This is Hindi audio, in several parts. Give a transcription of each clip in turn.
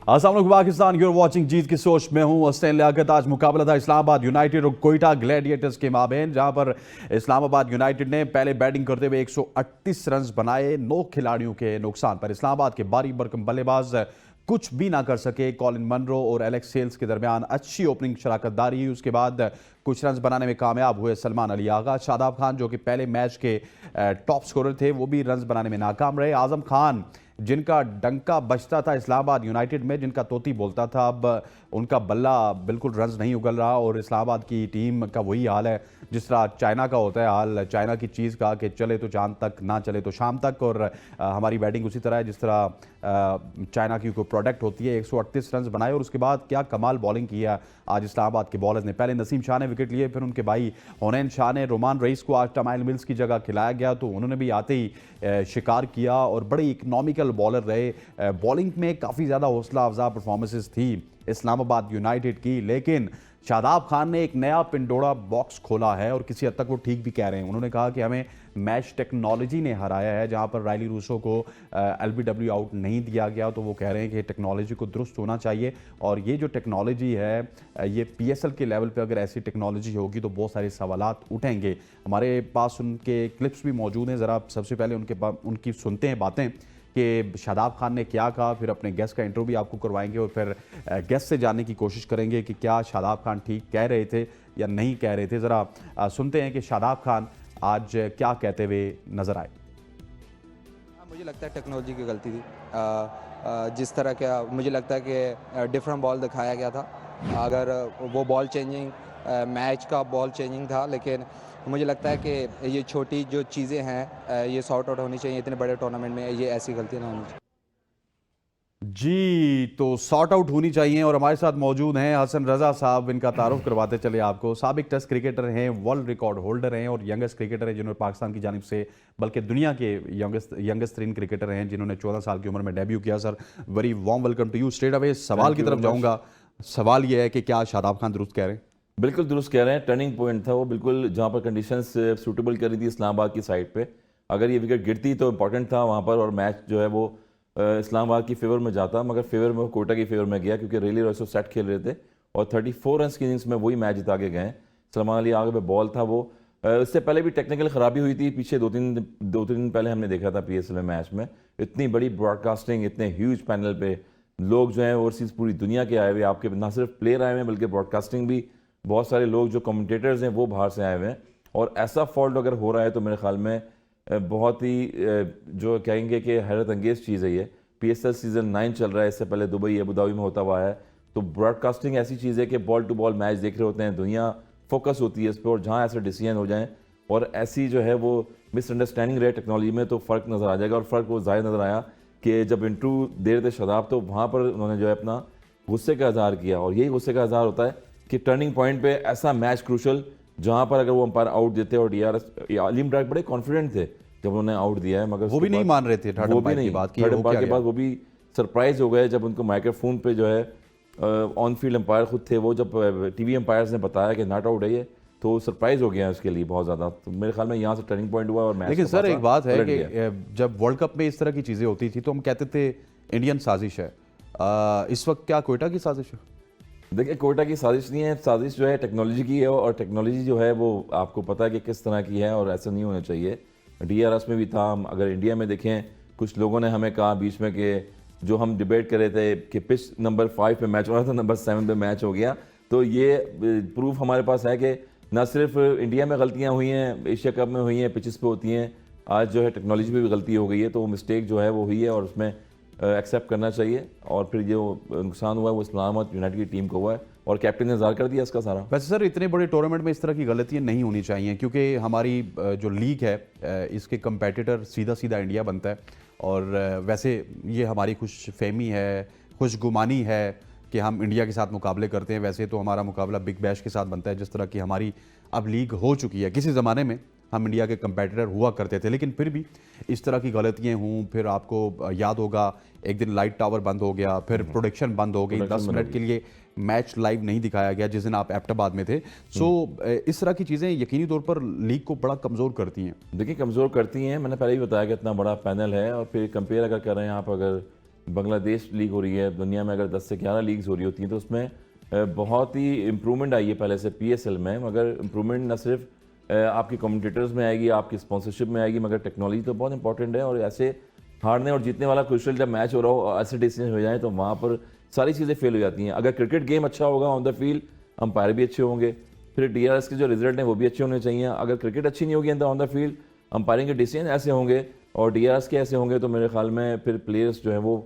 अस्सलाम पाकिस्तान, यूर वाचिंग जीत की सोच में हूं हसनैन लियाकत। आज मुकाबला था इस्लामाबाद यूनाइटेड और कोयटा ग्लैडिएटर्स के माबेन, जहां पर इस्लामाबाद यूनाइटेड ने पहले बैटिंग करते हुए 138 रन बनाए। 9 खिलाड़ियों के नुकसान पर इस्लामाबाद के बारी बरकम बल्लेबाज कुछ भी ना कर सके। कॉलिन मनरो और एलेक्स सेल्स के दरमियान अच्छी ओपनिंग शराकतदारी हुई, उसके बाद कुछ रन बनाने में कामयाब हुए सलमान अली आगा। शादाब खान जो कि पहले मैच के टॉप स्कोरर थे, वो भी रन बनाने में नाकाम रहे। आजम खान जिनका डंका बजता था इस्लामाबाद यूनाइटेड में, जिनका तोती बोलता था, अब उनका बल्ला बिल्कुल रन्स नहीं उगल रहा। और इस्लामाबाद की टीम का वही हाल है जिस तरह चाइना का होता है हाल, चाइना की चीज़ का कि चले तो चांद तक, ना चले तो शाम तक। और हमारी बैटिंग उसी तरह है जिस तरह चाइना की कोई प्रोडक्ट होती है। 138 रन बनाए और उसके बाद क्या कमाल बॉलिंग किया आज इस्लामाबाद के बॉलर्स ने। पहले नसीम शाह ने विकेट लिए, फिर उनके भाई हुनैन शाह ने। रोमान रईस को आज टमाइल मिल्स की जगह खिलाया गया तो उन्होंने भी आते ही शिकार किया और बड़े इकनॉमिकल बॉलर रहे। बॉलिंग में काफ़ी ज़्यादा हौसला अफजा परफॉर्मेंसेस थी इस्लामाबाद यूनाइटेड की, लेकिन शादाब खान ने एक नया पिंडोरा बॉक्स खोला है और किसी हद तक वो ठीक भी कह रहे हैं। उन्होंने कहा कि हमें मैच टेक्नोलॉजी ने हराया है। जहां पर रायली रूसो को एलबीडब्ल्यू आउट नहीं दिया गया तो वो कह रहे हैं कि टेक्नोलॉजी को दुरुस्त होना चाहिए। और ये जो टेक्नोलॉजी है, ये पीएसएल के लेवल पे अगर ऐसी टेक्नोलॉजी होगी तो बहुत सारे सवालात उठेंगे। हमारे पास उनके क्लिप्स भी मौजूद हैं, ज़रा सबसे पहले उनकी सुनते हैं बातें कि शादाब खान ने क्या कहा। फिर अपने गेस्ट का इंटरव्यू भी आपको करवाएंगे और फिर गेस्ट से जानने की कोशिश करेंगे कि क्या शादाब खान ठीक कह रहे थे या नहीं कह रहे थे। ज़रा सुनते हैं कि शादाब खान आज क्या कहते हुए नजर आए। मुझे लगता है टेक्नोलॉजी की गलती थी। जिस तरह का मुझे लगता है कि डिफरेंट बॉल दिखाया गया था। अगर वो बॉल चेंजिंग मैच का बॉल चेंजिंग था, लेकिन मुझे लगता है कि ये छोटी जो चीज़ें हैं ये सॉर्ट आउट होनी चाहिए। इतने बड़े टूर्नामेंट में ये ऐसी गलतियाँ ना होनी चाहिए। जी, तो सॉर्ट आउट होनी चाहिए। और हमारे साथ मौजूद हैं हसन रजा साहब, इनका तारुफ करवाते चले आपको। साबिक टेस्ट क्रिकेटर हैं, वर्ल्ड रिकॉर्ड होल्डर हैं और यंगेस्ट क्रिकेटर हैं जिन्होंने पाकिस्तान की जानिब से, बल्कि दुनिया के यंगेस्ट तरीन क्रिकेटर हैं जिन्होंने 14 साल की उम्र में डेब्यू किया। Sir, very warm welcome to you. Straight away सवाल की तरफ जाऊंगा। सवाल यह है कि क्या शादाब खान दुरुस्त कह रहे हैं? बिल्कुल दुरुस्त कह रहे हैं। टर्निंग पॉइंट था वो, बिल्कुल जहाँ पर कंडीशंस सूटेबल कर रही थी इस्लामाबाद की साइड पे। अगर ये विकेट गिरती तो इंपॉर्टेंट था वहाँ पर और मैच जो है वो इस्लामाबाद की फेवर में जाता, मगर फेवर में कोटा की फेवर में गया क्योंकि रेली रॉयस सेट खेल रहे थे और 34 रन की इनिंग्स में वही मैच जिता के गए। सलमान अली आगे पे बॉल था वो। इससे पहले भी टेक्निकल ख़राबी हुई थी पीछे, दो तीन दिन पहले हमने देखा था पीएसएल में मैच में। इतनी बड़ी ब्रॉडकास्टिंग, इतने ह्यूज पैनल पे लोग जो हैं ओवरसीज़ पूरी दुनिया के आए हुए, आपके ना सिर्फ प्लेयर आए हुए हैं बल्कि ब्रॉडकास्टिंग भी बहुत सारे लोग जो कमेंटेटर्स हैं वो बाहर से आए हुए हैं। और ऐसा फॉल्ट अगर हो रहा है तो मेरे ख्याल में बहुत ही जो कहेंगे कि हैरत अंगेज़ चीज़ है ये। पीएसएल सीज़न 9 चल रहा है, इससे पहले दुबई अबू धाबी में होता हुआ है। तो ब्रॉडकास्टिंग ऐसी चीज़ है कि बॉल टू बॉल मैच देख रहे होते हैं, दुनिया फोकस होती है इस पर, और जहाँ ऐसे डिसीजन हो जाएँ और ऐसी जो है वो मिसअंडरस्टैंडिंग रहे टेक्नोलॉजी में तो फ़र्क नज़र आ जाएगा। और फ़र्क वो ज़ाहिर नज़र आया कि जब इंटरव्यू दे रहे थे शादाब, तो वहाँ पर उन्होंने जो है अपना गुस्से का इजहार किया। और यही गुस्से का इजहार होता है कि टर्निंग पॉइंट पे ऐसा मैच क्रूशल जहां पर अगर वो अंपायर आउट देते और डीआरएस अलीम डाक बड़े कॉन्फिडेंट थे जब उन्होंने आउट दिया है, मगर वो भी नहीं मान रहे थे। थर्ड अंपायर की बात की, थर्ड अंपायर के बाद वो भी सरप्राइज हो गए जब उनको माइक्रोफोन पे जो है ऑन फील्ड अंपायर खुद थे वो, जब टीवी अंपायर्स ने बताया कि नॉट आउट है ये, तो सरप्राइज हो गया उसके लिए बहुत ज़्यादा। तो मेरे ख्याल में यहाँ से टर्निंग पॉइंट हुआ और मैच। लेकिन सर एक बात है कि जब वर्ल्ड कप में इस तरह की चीज़ें होती थी तो हम कहते थे इंडियन साजिश है। इस वक्त क्या कोयटा की साजिश है? देखिए, कोयटा की साजिश नहीं है, साजिश जो है टेक्नोलॉजी की है। और टेक्नोलॉजी जो है वो आपको पता है कि किस तरह की है और ऐसा नहीं होना चाहिए। डीआरएस में भी था। अगर इंडिया में देखें, कुछ लोगों ने हमें कहा बीच में कि जो हम डिबेट कर रहे थे कि पिच नंबर 5 पे मैच हो रहा था, नंबर 7 पे मैच हो गया। तो ये प्रूफ हमारे पास है कि ना सिर्फ इंडिया में गलतियाँ हुई हैं, एशिया कप में हुई हैं, पिचेस पे होती हैं, आज जो है टेक्नोलॉजी में भी गलती हो गई है। तो वो मिस्टेक जो है वो हुई है और उसमें एक्सेप्ट करना चाहिए। और फिर जो नुकसान हुआ है वो इस्लामाबाद यूनाइटेड की टीम को हुआ है और कैप्टन ने इज़हार कर दिया इसका सारा। वैसे सर इतने बड़े टूर्नामेंट में इस तरह की गलतियां नहीं होनी चाहिए क्योंकि हमारी जो लीग है इसके कंपेटिटर सीधा सीधा इंडिया बनता है। और वैसे ये हमारी खुश फहमी है, खुशगुमानी है कि हम इंडिया के साथ मुकाबले करते हैं। वैसे तो हमारा मुकाबला बिग बैश के साथ बनता है, जिस तरह की हमारी अब लीग हो चुकी है। किसी ज़माने में हम इंडिया के कंपेटिटर हुआ करते थे, लेकिन फिर भी इस तरह की गलतियां हों। फिर आपको याद होगा एक दिन लाइट टावर बंद हो गया, फिर प्रोडक्शन बंद हो गई, 10 मिनट के लिए मैच लाइव नहीं दिखाया गया जिस दिन आप एबटाबाद में थे। सो इस तरह की चीज़ें यकीनी तौर पर लीग को बड़ा कमज़ोर करती हैं। देखिए, कमज़ोर करती हैं। मैंने पहले ही बताया कि इतना बड़ा पैनल है और फिर कंपेयर अगर कर रहे हैं आप, अगर बांग्लादेश लीग हो रही है, दुनिया में अगर 10 से 11 लीग्स हो रही होती हैं तो उसमें बहुत ही इम्प्रूवमेंट आई है पहले से PSL में। मगर इम्प्रूवमेंट न सिर्फ आपके कमेंटेटर्स में आएगी, आपकी स्पॉन्सरशिप में आएगी, मगर टेक्नोलॉजी तो बहुत इंपॉर्टेंट है। और ऐसे हारने और जीतने वाला क्रूशियल जब मैच हो रहा हो, ऐसे डिसीजन हो जाए तो वहाँ पर सारी चीज़ें फेल हो जाती हैं। अगर क्रिकेट गेम अच्छा होगा ऑन द फील्ड, अंपायर भी अच्छे होंगे, फिर DRS के जो रिजल्ट हैं वो भी अच्छे होने चाहिए। अगर क्रिकेट अच्छी नहीं होगी ऑन द फील्ड, अंपायरिंग के डिसीजन ऐसे होंगे और DRS के ऐसे होंगे, तो मेरे ख्याल में फिर प्लेयर्स जो है वो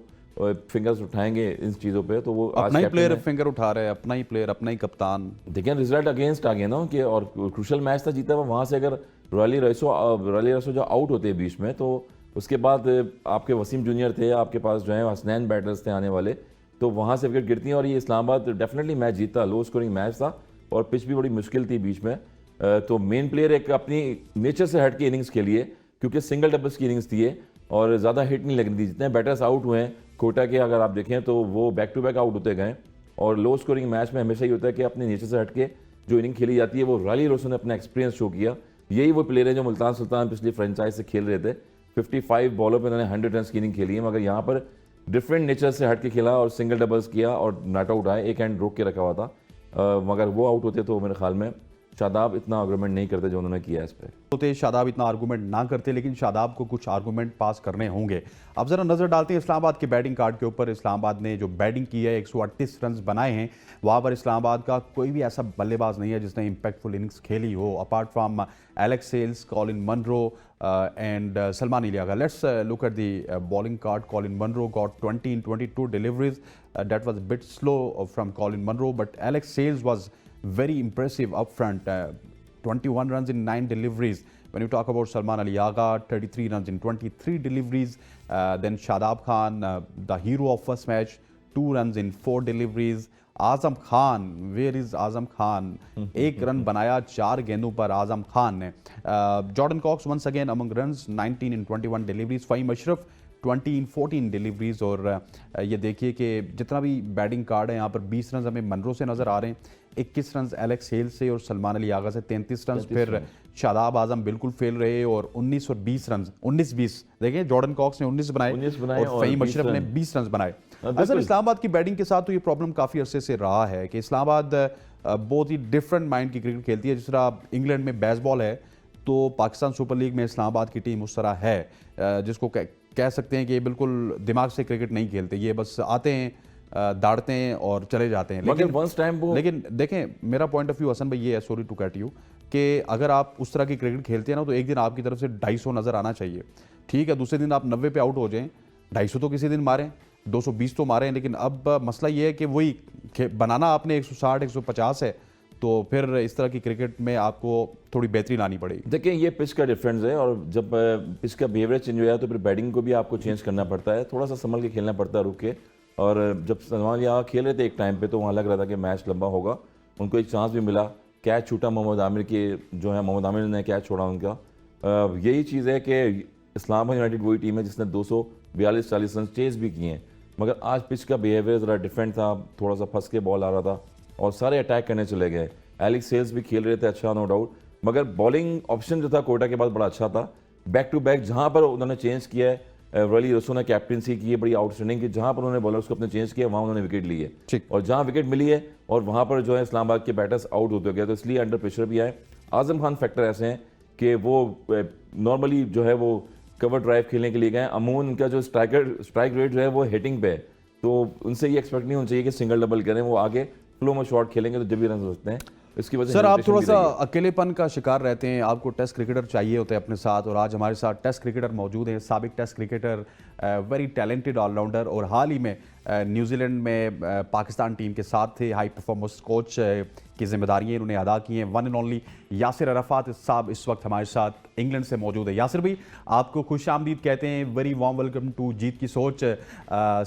फिंगर्स उठाएंगे इन चीज़ों पे। तो वो अपना ही प्लेयर फिंगर उठा रहे हैं, अपना ही प्लेयर, अपना ही कप्तान। देखिए रिजल्ट अगेंस्ट आ गए ना कि, और क्रूशियल मैच था जीता हुआ, वहाँ से अगर रॉयली रसो जो आउट होते हैं बीच में, तो उसके बाद आपके वसीम जूनियर थे, आपके पास जो है हसनैन बैटर्स थे आने वाले, तो वहाँ से विकेट गिरती हैं। और ये इस्लामाबाद डेफिनेटली मैच जीता, लो स्कोरिंग मैच था और पिच भी बड़ी मुश्किल थी बीच में। तो मेन प्लेयर एक अपनी नेचर से हट के इनिंग्स खेलिए, क्योंकि सिंगल डबल्स की इनिंग्स थी और ज़्यादा हिट नहीं लगनी थी। जितने बैटर्स आउट हुए हैं कोटा के, अगर आप देखें तो वो बैक टू बैक आउट होते गए। और लो स्कोरिंग मैच में हमेशा ही होता है कि अपने नेचर से हट के जो इनिंग खेली जाती है, वो रॉयली रोसो ने अपना एक्सपीरियंस शो किया। यही वो प्लेयर है जो मुल्तान सुल्तान पिछली फ्रेंचाइज से खेल रहे थे। 55 बॉलों पर उन्होंने 100 रन की इनिंग खेली है, मगर यहाँ पर डिफरेंट नेचर से हट के खेला और सिंगल डबल्स किया और नॉट आउट आए। एक हैंड रोक के रखा हुआ था, मगर वो आउट होते तो मेरे ख्याल में शादाब इतना आर्गूमेंट नहीं करते जो उन्होंने किया इस पर। होते शादाब इतना आर्गूमेंट ना करते, लेकिन शादाब को कुछ आर्गूमेंट पास करने होंगे। अब जरा नजर डालते हैं इस्लामाबाद के बैटिंग कार्ड के ऊपर। इस्लामाबाद ने जो बैटिंग की है, 138 रन बनाए हैं। वहाँ पर इस्लामाबाद का कोई भी ऐसा बल्लेबाज नहीं है जिसने इंपैक्टफुल इनिंग्स खेली हो, apart from Alex Hales, Colin Munro and Salman Iliaga. Let's look at the bowling card. Colin Munro got 20 in 22 deliveries. That was a bit slow from Colin Munro, but Alex Sales was very impressive up front. 21 runs in 9 deliveries. When you talk about Salman Iliaga, 33 runs in 23 deliveries. Then Shadab Khan, the hero of first match, 2 runs in 4 deliveries. Azam Khan, where is Azam Khan? 1 run बनाया 4 गेंदों पर आजम खान ने। Jordan Cox once again among runs, 19 in 21 deliveries. Faheem Ashraf 20 in 14 deliveries. और ये देखिए कि जितना भी बैटिंग कार्ड है यहाँ पर 20 रन हमें मनरो से नजर आ रहे हैं, 21 रन एलेक्स हेल से और सलमान अली आगा से 33 रन। फिर शादाब आजम बिल्कुल फेल रहे और 19 और 20 रन, 19-20। देखिए जॉर्डन कॉक्स ने 19 बनाए और फ़हीम अशरफ ने 20 रन बनाए। असल इस्लामाबाद की बैटिंग के साथ तो ये प्रॉब्लम काफ़ी अरसे से रहा है कि इस्लामाबाद बहुत ही डिफरेंट माइंड की क्रिकेट खेलती है। जिस तरह इंग्लैंड में बेसबॉल है, तो पाकिस्तान सुपर लीग में इस्लामाबाद की टीम उस तरह है, जिसको कह सकते हैं कि ये बिल्कुल दिमाग से क्रिकेट नहीं खेलते। ये बस आते हैं, दाड़ते हैं और चले जाते हैं। लेकिन देखें, मेरा पॉइंट ऑफ व्यू हसन भाई ये है, सॉरी टू कट यू, कि अगर आप उस तरह की क्रिकेट खेलते हैं ना, तो एक दिन आपकी तरफ से 250 नज़र आना चाहिए। ठीक है, दूसरे दिन आप 90 पे आउट हो जाएं, 250 तो किसी दिन मारें, 220 तो मारें। लेकिन अब मसला ये है कि वही बनाना आपने 160 150 है, तो फिर इस तरह की क्रिकेट में आपको थोड़ी बेहतरी लानी पड़ेगी। देखिए ये पिच का डिफरेंस है, और जब पिच का बिहेवियर चेंज हो जाए तो फिर बैटिंग को भी आपको चेंज करना पड़ता है, थोड़ा सा संभल के खेलना पड़ता है, रुक के। और जब सलमान यहाँ खेल रहे थे एक टाइम पे, तो वहाँ लग रहा था कि मैच लंबा होगा, उनको एक चांस भी मिला, कैच छूटा मोहम्मद आमिर के, जो है मोहम्मद आमिर ने कैच छोड़ा उनका। यही चीज़ है कि इस्लामाबाद यूनाइटेड वही टीम है जिसने 242-40 रन चेज भी किए हैं, मगर आज पिच का बिहेवियर ज़रा डिफरेंट था, थोड़ा सा फंस के बॉल आ रहा था और सारे अटैक करने चले गए। एलेक्स सेल्स भी खेल रहे थे अच्छा, नो डाउट, मगर बॉलिंग ऑप्शन जो था कोटा के बाद बड़ा अच्छा था। बैक टू बैक जहाँ पर उन्होंने चेंज किया है, रॉयली रोसो ने कैप्टनसी की है बड़ी आउटस्टैंडिंग की, जहाँ पर उन्होंने बॉलर्स को अपने चेंज किया वहाँ उन्होंने विकेट ली है, और जहाँ विकेट मिली है और वहाँ पर जो है इस्लामाबाद के बैटर्स आउट होते गए, तो इसलिए अंडर प्रेशर भी आए। आजम खान फैक्टर ऐसे हैं कि वो नॉर्मली जो है वो कवर ड्राइव खेलने के लिए गए। अमून उनका जो स्ट्राइक रेट जो है वो हिटिंग पे है, तो उनसे ये एक्सपेक्ट नहीं होना चाहिए कि सिंगल डबल करें, वो आगे फ्लो में शॉट खेलेंगे तो जब भी रन होते हैं। इसकी वजह से सर आप थोड़ा सा अकेलेपन का शिकार रहते हैं, आपको टेस्ट क्रिकेटर चाहिए होते हैं अपने साथ, और आज हमारे साथ टेस्ट क्रिकेटर मौजूद हैं, साबिक test cricketer, very talented allrounder, और हाल ही में न्यूजीलैंड में पाकिस्तान टीम के साथ थे, हाई परफॉर्मेंस कोच की जिम्मेदारियां इन्होंने अदा की हैं। One and only Yasser Arafat साहब इस वक्त हमारे साथ इंग्लैंड से मौजूद है। यासिर भाई, आपको खुश आमदीद कहते हैं, वेरी वार्म वेलकम टू जीत की सोच।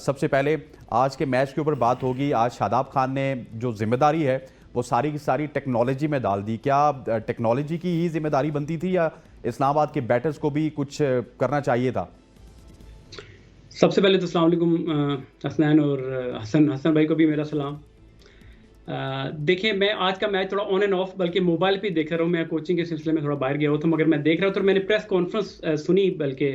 सबसे पहले आज के मैच के ऊपर बात होगी। आज शादाब खान ने जो जिम्मेदारी है वो सारी की सारी टेक्नोलॉजी में डाल दी, क्या टेक्नोलॉजी की ही जिम्मेदारी बनती थी या इस्लामाबाद के बैटर्स को भी कुछ करना चाहिए था? सबसे पहले तो अस्सलाम वालेकुम हसनैन और हसन भाई को भी मेरा सलाम। देखिए, मैं आज का मैच थोड़ा ऑन एंड ऑफ, बल्कि मोबाइल पे देख रहा हूँ, मैं कोचिंग के सिलसिले में थोड़ा बाहर गया हुआ था, मगर मैं देख रहा था और मैंने प्रेस कॉन्फ्रेंस सुनी, बल्कि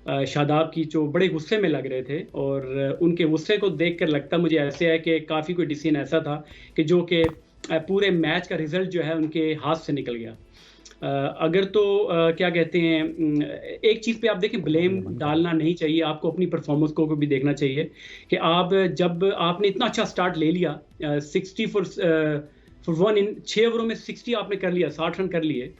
शादाब की, जो बड़े गुस्से में लग रहे थे, और उनके गुस्से को देखकर लगता मुझे ऐसे है कि काफ़ी कोई डिसीजन ऐसा था कि जो कि पूरे मैच का रिजल्ट जो है उनके हाथ से निकल गया। अगर तो क्या कहते हैं, एक चीज़ पे आप देखें, ब्लेम डालना नहीं चाहिए, आपको अपनी परफॉर्मेंस को भी देखना चाहिए कि आप जब आपने इतना अच्छा स्टार्ट ले लिया, 60 फॉर वन इन 6 ओवरों में 60 आपने कर लिया, 60 रन कर लिए,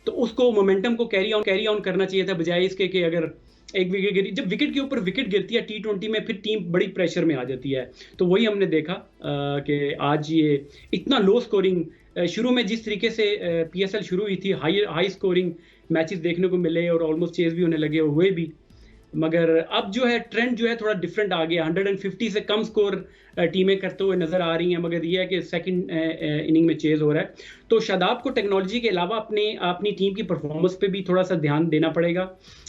तो उसको मोमेंटम को कैरी ऑन करना चाहिए था, बजाय इसके कि अगर एक विकेट गिरी, जब विकेट के ऊपर विकेट गिरती है T20 में, फिर टीम बड़ी प्रेशर में आ जाती है। तो वही हमने देखा कि आज ये इतना लो स्कोरिंग, शुरू में जिस तरीके से PSL शुरू हुई थी, हाई स्कोरिंग मैचेस देखने को मिले और ऑलमोस्ट चेज भी होने लगे हुए भी, मगर अब जो है ट्रेंड जो है थोड़ा डिफरेंट आ गया। 150 से कम स्कोर टीमें करते हुए नजर आ रही हैं, मगर ये है कि सेकंड इनिंग में चेज हो रहा है। तो शादाब को टेक्नोलॉजी के अलावा अपनी टीम की परफॉर्मेंस पे भी थोड़ा सा ध्यान देना पड़ेगा।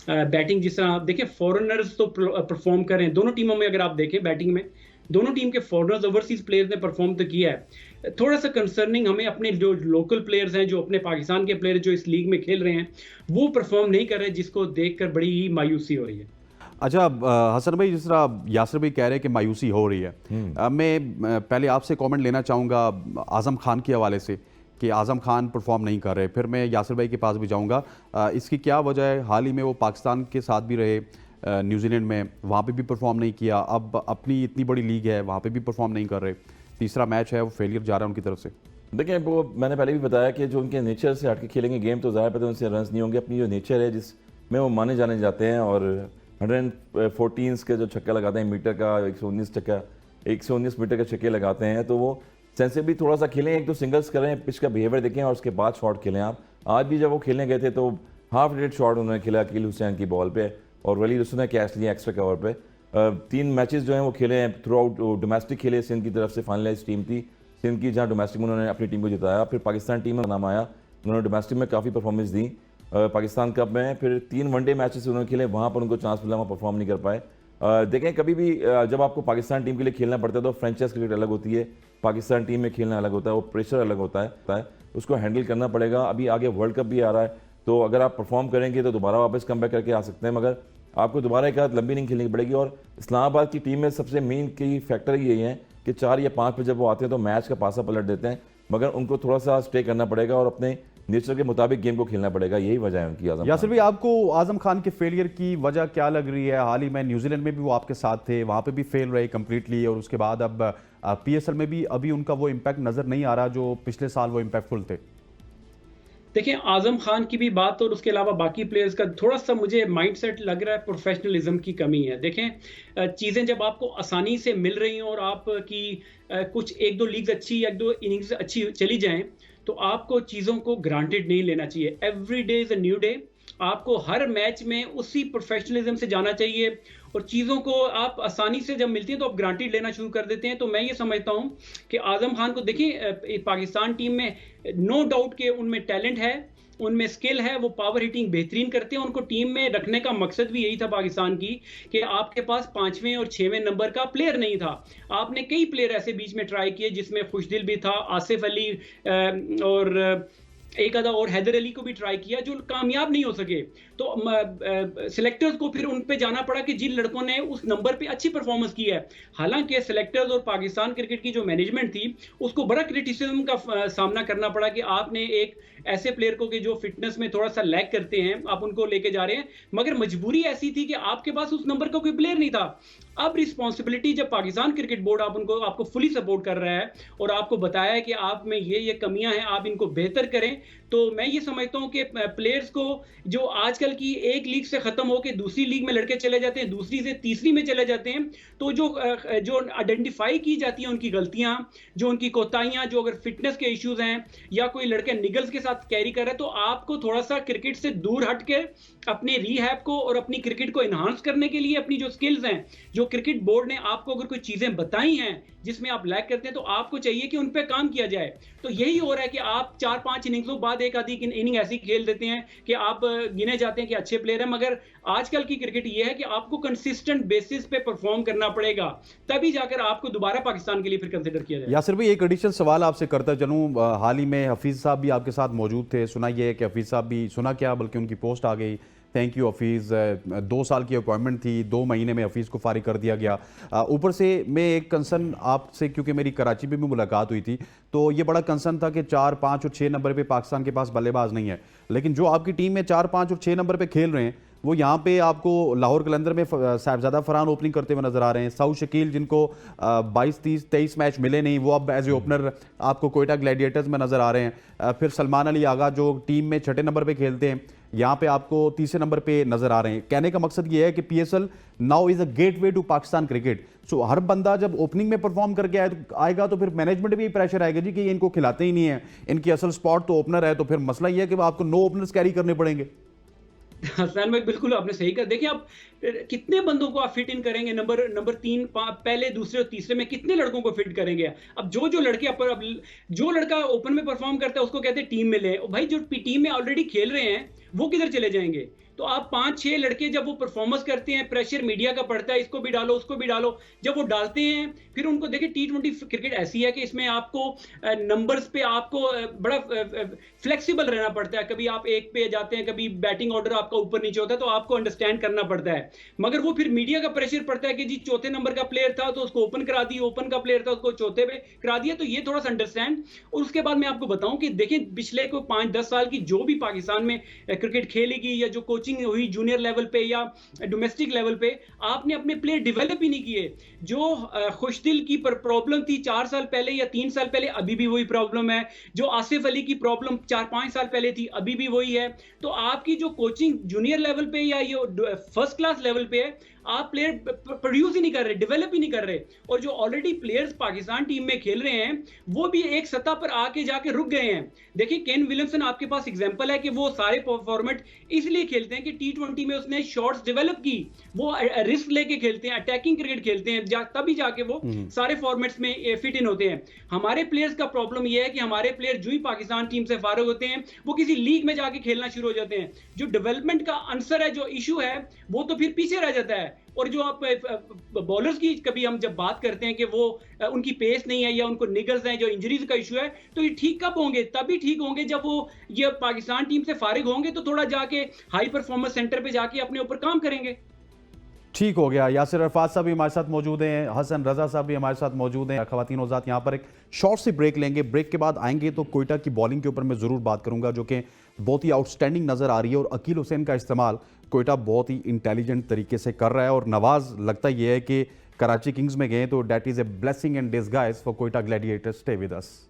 बैटिंग जिस तरह आप देखें, फॉरेनर्स तो परफॉर्म कर रहे हैं दोनों टीमों में। अगर आप देखें बैटिंग में दोनों टीम के फॉरेनर्स, ओवरसीज प्लेयर्स ने परफॉर्म तो किया है। थोड़ा सा कंसर्निंग हमें अपने जो लोकल प्लेयर्स हैं, जो अपने पाकिस्तान के प्लेयर जो इस लीग में खेल रहे हैं, वो परफॉर्म नहीं कर रहे, जिसको देखकर बड़ी ही मायूसी हो रही है। अच्छा हसन भाई, जिस तरह यासिर भाई कह रहे हैं कि मायूसी हो रही है, मैं पहले आपसे कमेंट लेना चाहूँगा आज़म खान के हवाले से कि आज़म खान परफॉर्म नहीं कर रहे, फिर मैं यासिर भाई के पास भी जाऊँगा। इसकी क्या वजह है? हाल ही में वो पाकिस्तान के साथ भी रहे, न्यूजीलैंड में, वहाँ पे भी परफॉर्म नहीं किया, अब अपनी इतनी बड़ी लीग है वहाँ पे भी परफॉर्म नहीं कर रहे, तीसरा मैच है वो फेलियर जा रहा है उनकी तरफ से। देखिए, वो मैंने पहले भी बताया कि जो उनके नेचर से हट के खेलेंगे गेम तो ज़्यादा पता उनसे रन्स नहीं होंगे। अपनी जो नेचर है जिसमें वो माने जाने जाते हैं, और 114 के जो छक्का लगाते हैं मीटर का, 119 मीटर के छक्के लगाते हैं, तो वो सेंसिबली थोड़ा सा खेलें। एक तो सिंगल्स करें, पिच का बिहेवियर देखें और उसके बाद शॉट खेलें। आप आज भी जब वो खेलने गए थे तो हाफ रेट शॉट उन्होंने खेला अकील हुसैन की बॉल पे, और वली रसूल ने कैच लिया एक्स्ट्रा कवर पे। 3 मैचेस जो हैं वो खेले हैं थ्रू आउट, डोमेस्टिक खेले, सिंध की तरफ से फाइनलाइज टीम थी सिंध की, जहाँ डोमेस्टिक में उन्होंने अपनी टीम को जिताया। फिर पाकिस्तान टीम में नाम आया, उन्होंने डोमेस्टिक में काफ़ी परफॉर्मेंस दी। पाकिस्तान कप में फिर 3 वनडे मैचेस उन्होंने खेले, वहाँ पर उनको चांस मिला, वहाँ परफॉर्म नहीं कर पाए। देखें, कभी भी जब आपको पाकिस्तान टीम के लिए खेलना पड़ता है तो फ्रेंचाइज क्रिकेट अलग होती है, पाकिस्तान टीम में खेलना अलग होता है, वो प्रेशर अलग होता है, उसको हैंडल करना पड़ेगा। अभी आगे वर्ल्ड कप भी आ रहा है, तो अगर आप परफॉर्म करेंगे तो दोबारा वापस कम बैक करके आ सकते हैं, मगर आपको दोबारा एक लंबी इनिंग खेलनी पड़ेगी। और इस्लामाबाद की टीम में सबसे मेन की फैक्टर यही है कि 4 या 5 पे जब वो आते हैं तो मैच का पासा पलट देते हैं, मगर उनको थोड़ा सा स्टे करना पड़ेगा और अपने नेचर के मुताबिक गेम को खेलना पड़ेगा। यही वजह है उनकी। आजम यासिर भाई, आपको आजम खान के फेलियर की वजह क्या लग रही है? हाल ही में न्यूजीलैंड में भी वो आपके साथ थे, वहाँ पे भी फेल रहे कम्प्लीटली, और उसके बाद अब PSL में भी अभी उनका वो इम्पैक्ट नज़र नहीं आ रहा जो पिछले साल वो इम्पैक्टफुल थे। देखिए, आजम खान की भी बात और उसके अलावा बाकी प्लेयर्स का थोड़ा सा मुझे माइंडसेट लग रहा है प्रोफेशनलिज्म की कमी है। देखें, चीज़ें जब आपको आसानी से मिल रही हैं और आपकी कुछ 1-2 लीग्स अच्छी, 1-2 इनिंग्स अच्छी चली जाएं, तो आपको चीज़ों को ग्रांटेड नहीं लेना चाहिए। Every day is a new day. आपको हर मैच में उसी प्रोफेशनलिज्म से जाना चाहिए, और चीज़ों को आप आसानी से जब मिलती हैं तो आप ग्रांटेड लेना शुरू कर देते हैं। तो मैं ये समझता हूं कि आजम खान को देखिए, पाकिस्तान टीम में नो डाउट के उनमें टैलेंट है, उनमें स्किल है, वो पावर हिटिंग बेहतरीन करते हैं। उनको टीम में रखने का मकसद भी यही था पाकिस्तान की कि आपके पास 5वें और 6वें नंबर का प्लेयर नहीं था। आपने कई प्लेयर ऐसे बीच में ट्राई किए, जिसमें खुशदिल भी था, आसिफ अली और एक आधा और हैदर अली को भी ट्राई किया, जो कामयाब नहीं हो सके। तो सिलेक्टर्स को फिर उन पे जाना पड़ा कि जिन लड़कों ने उस नंबर पे अच्छी परफॉर्मेंस की है। हालांकि सिलेक्टर्स और पाकिस्तान क्रिकेट की जो मैनेजमेंट थी, उसको बड़ा क्रिटिसिज्म का सामना करना पड़ा कि आपने एक ऐसे प्लेयर को कि जो फिटनेस में थोड़ा सा लैग करते हैं, आप उनको लेके जा रहे हैं, मगर मजबूरी ऐसी थी कि आपके पास उस नंबर का कोई प्लेयर नहीं था। अब रिस्पॉन्सिबिलिटी जब पाकिस्तान क्रिकेट बोर्ड आपको फुली सपोर्ट कर रहा है और आपको बताया है कि आप में ये कमियां हैं, आप इनको बेहतर करें, तो मैं ये समझता हूं कि प्लेयर्स को जो आजकल की एक लीग से खत्म होकर दूसरी लीग में लड़के चले जाते हैं, दूसरी से तीसरी में चले जाते हैं, तो जो आइडेंटिफाई की जाती हैं उनकी गलतियां, जो उनकी कोताहियां, जो अगर फिटनेस के इश्यूज हैं या कोई लड़के निगल्स के साथ कैरी कर रहे हैं, तो आपको थोड़ा सा क्रिकेट से दूर हट के अपने रीहैब को और अपनी क्रिकेट को एनहांस करने के लिए अपनी जो स्किल्स हैं, जो क्रिकेट बोर्ड ने आपको अगर कोई चीजें बताई हैं जिसमें आप लैग करते हैं, तो आपको चाहिए कि उन पे काम किया जाए। तो यही हो रहा है कि आप 4-5 इनिंग्सों बाद एक आधी इनिंग ऐसी खेल देते हैं कि आप गिने जाते हैं कि अच्छे प्लेयर हैं, मगर आजकल की क्रिकेट ये है कि आपको कंसिस्टेंट बेसिस पे परफॉर्म करना पड़ेगा, तभी जाकर आपको दोबारा पाकिस्तान के लिए फिर कंसिडर किया जाए। यासिर भाई, एक एडिशनल सवाल आपसे करता चलूं, हाल ही में हफीज साहब भी आपके साथ मौजूद थे, सुना ये है कि हफीज साहब भी, सुना क्या बल्कि उनकी पोस्ट आ गई थैंक यू हफीज़। 2 साल की अपॉइंटमेंट थी, 2 महीने में हफीज़ को फारिग कर दिया गया। ऊपर से मैं एक कंसर्न आपसे, क्योंकि मेरी कराची में भी मुलाकात हुई थी, तो ये बड़ा कंसर्न था कि 4, 5 और 6 नंबर पे पाकिस्तान के पास बल्लेबाज नहीं है, लेकिन जो आपकी टीम में 4, 5 और 6 नंबर पे खेल रहे हैं वो यहाँ पे आपको लाहौर कलंदर में साहिबजादा फरहान ओपनिंग करते हुए नजर आ रहे हैं। सऊद शकील जिनको 22, 30, 23 मैच मिले नहीं, वो अब एज ए ओपनर आपको कोयटा ग्लैडिएटर्स में नजर आ रहे हैं। फिर सलमान अली आगा जो टीम में 6ठे नंबर पे खेलते हैं, यहाँ पे आपको 3रे नंबर पे नजर आ रहे हैं। कहने का मकसद ये है कि PSL now is a gateway to Pakistan cricket. So हर बंदा जब ओपनिंग में परफॉर्म करके आएगा तो फिर मैनेजमेंट भी प्रेशर आएगा जी कि ये इनको खिलाते ही नहीं है, इनकी असल स्पॉट तो ओपनर है, तो फिर मसला ये है कि आपको 9 ओपनर्स कैरी करने पड़ेंगे। हसन भाई बिल्कुल आपने सही कहा। देखिए आप कितने बंदों को आप फिट इन करेंगे नंबर 3, पहले, दूसरे और तीसरे में कितने लड़कों को फिट करेंगे? अब जो लड़के अब जो लड़का ओपन में परफॉर्म करता है उसको कहते हैं टीम में ले। भाई जो टीम में ऑलरेडी खेल रहे हैं वो किधर चले जाएंगे? तो आप 5-6 लड़के जब वो परफॉर्मेंस करते हैं, प्रेशर मीडिया का पड़ता है, इसको भी डालो उसको भी डालो, जब वो डालते हैं फिर उनको देखिए T20 क्रिकेट ऐसी है कि इसमें आपको नंबर्स पे आपको बड़ा फ्लेक्सिबल रहना पड़ता है। कभी आप 1 पे जाते हैं, कभी बैटिंग ऑर्डर आपका ऊपर नीचे होता है, तो आपको अंडरस्टैंड करना पड़ता है। मगर वो फिर मीडिया का प्रेशर पड़ता है कि जी 4थे नंबर का प्लेयर था तो उसको ओपन करा दिया, ओपन का प्लेयर था उसको 4थे पे करा दिया। तो ये थोड़ा सा अंडरस्टैंड। और उसके बाद मैं आपको बताऊं कि देखिए पिछले को 5-10 साल की जो भी पाकिस्तान में क्रिकेट खेलेगी या जो कोचिंग हुई जूनियर लेवल पे या डोमेस्टिक लेवल पे, आपने अपने प्लेयर डेवलप ही नहीं किए। जो खुशदिल की प्रॉब्लम थी 4 साल पहले या 3 साल पहले, अभी भी वही प्रॉब्लम है। जो आसिफ अली की प्रॉब्लम 4-5 साल पहले थी, अभी भी वही है। तो आपकी जो कोचिंग जूनियर लेवल पे या ये फर्स्ट क्लास लेवल पे है, आप प्लेयर प्रोड्यूस ही नहीं कर रहे, डेवलप ही नहीं कर रहे। और जो ऑलरेडी प्लेयर्स पाकिस्तान टीम में खेल रहे हैं वो भी एक सतह पर आके जाके रुक गए हैं। देखिए केन विलियमसन आपके पास एग्जांपल है कि वो सारे फॉर्मेट इसलिए खेलते हैं कि T20 में उसने शॉट्स डेवलप की, वो रिस्क लेके खेलते हैं, अटैकिंग क्रिकेट खेलते हैं, तभी जाके वो सारे फॉर्मेट्स में फिट इन होते हैं। हमारे प्लेयर्स का प्रॉब्लम ये है कि हमारे प्लेयर जो ही पाकिस्तान टीम से फारिग होते हैं वो किसी लीग में जाके खेलना शुरू हो जाते हैं। जो डेवलपमेंट का आंसर है, जो इशू है, वो तो फिर पीछे रह जाता है। और जो आप बॉलर्स की कभी हम जब बात करते हैं कि वो उनकी पेस नहीं है या उनको निगल्स हैं, जो इंजरीज का इशू है, तो ये ठीक कब होंगे? तभी ठीक होंगे जब वो ये पाकिस्तान टीम से फारिग होंगे तो थोड़ा जाके हाई परफॉर्मेंस सेंटर पे जाके अपने ऊपर काम करेंगे। ठीक हो गया। यासिर अरफात साहब भी हमारे साथ मौजूद हैं, हसन रजा साहब भी हमारे साथ मौजूद हैं। ख़वातीन और ज़ात यहाँ पर एक शॉर्ट सी ब्रेक लेंगे। ब्रेक के बाद आएंगे तो कोयटा की बॉलिंग के ऊपर मैं ज़रूर बात करूंगा, जो कि बहुत ही आउटस्टैंडिंग नज़र आ रही है। और अकील हुसैन का इस्तेमाल कोयटा बहुत ही इंटेलिजेंट तरीके से कर रहा है। और नवाज लगता यह है कि कराची किंग्स में गए तो that is a blessing and disguise for Quetta Gladiators. Stay with us.